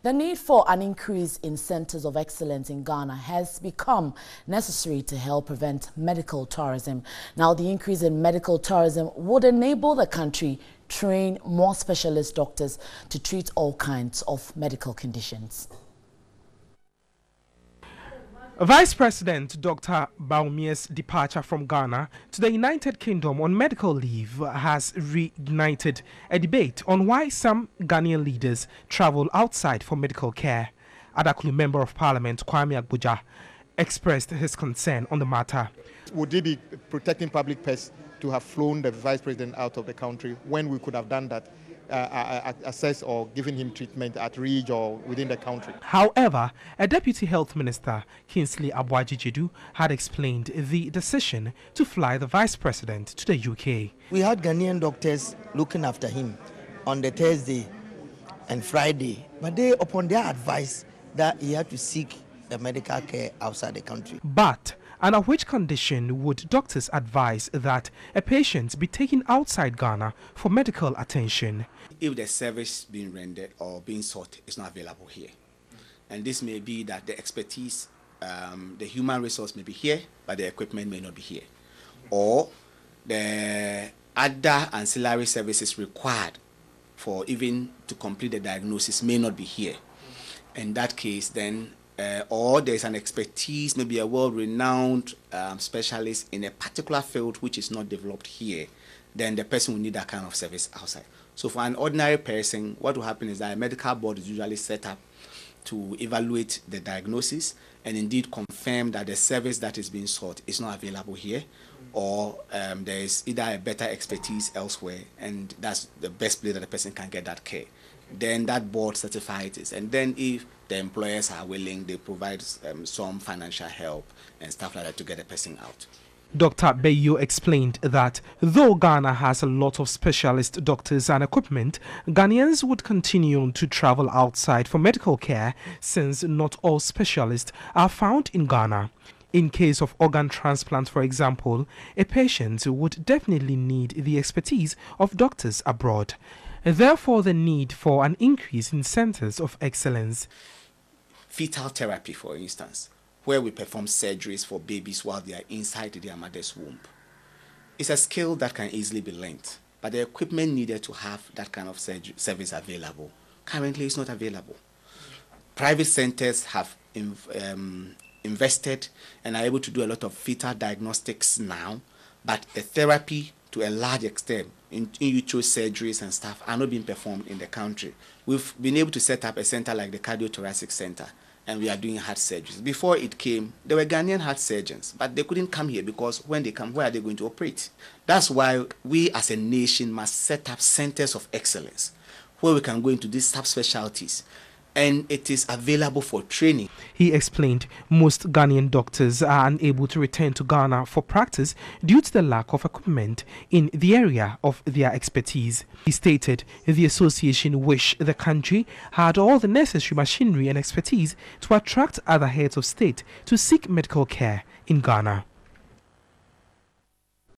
The need for an increase in centers of excellence in Ghana has become necessary to help prevent medical tourism. Now, the increase in medical tourism would enable the country train more specialist doctors to treat all kinds of medical conditions. Vice President Dr. Bawumia's departure from Ghana to the United Kingdom on medical leave has reignited a debate on why some Ghanaian leaders travel outside for medical care. Adakulu Member of Parliament Kwame Agboja expressed his concern on the matter. Would it be protecting public purse to have flown the Vice President out of the country when we could have done that, assess or given him treatment at Ridge or within the country? However, a Deputy Health Minister, Kingsley Abuaji-Jedu, had explained the decision to fly the Vice President to the UK. We had Ghanaian doctors looking after him on the Thursday and Friday, but they, upon their advice, that he had to seek the medical care outside the country. But under which condition would doctors advise that a patient be taken outside Ghana for medical attention? If the service being rendered or being sought is not available here. And this may be that the expertise, the human resource may be here, but the equipment may not be here. Or the other ancillary services required for even to complete the diagnosis may not be here. In that case, then or there's an expertise, maybe a world-renowned specialist in a particular field which is not developed here, then the person will need that kind of service outside. So for an ordinary person, what will happen is that a medical board is usually set up to evaluate the diagnosis and indeed confirm that the service that is being sought is not available here, or there is either a better expertise elsewhere, and that's the best place that the person can get that care. Then that board certifies it, and then if the employers are willing, they provide some financial help and stuff like that to get the person out. Dr. Bayo explained that though Ghana has a lot of specialist doctors and equipment, Ghanaians would continue to travel outside for medical care since not all specialists are found in Ghana. In case of organ transplant, for example, a patient would definitely need the expertise of doctors abroad. Therefore, the need for an increase in centers of excellence. Fetal therapy, for instance, where we perform surgeries for babies while they are inside their mother's womb. It's a skill that can easily be learnt, but the equipment needed to have that kind of service available currently is not available. Private centers have invested and are able to do a lot of fetal diagnostics now, but the therapy to a large extent, in utero surgeries and stuff, are not being performed in the country. We've been able to set up a center like the Cardiothoracic Center, and we are doing heart surgeries. Before it came, there were Ghanaian heart surgeons, but they couldn't come here because when they come, where are they going to operate? That's why we as a nation must set up centers of excellence where we can go into these subspecialties, and it is available for training. He explained most Ghanaian doctors are unable to return to Ghana for practice due to the lack of equipment in the area of their expertise. He stated the association wished the country had all the necessary machinery and expertise to attract other heads of state to seek medical care in Ghana.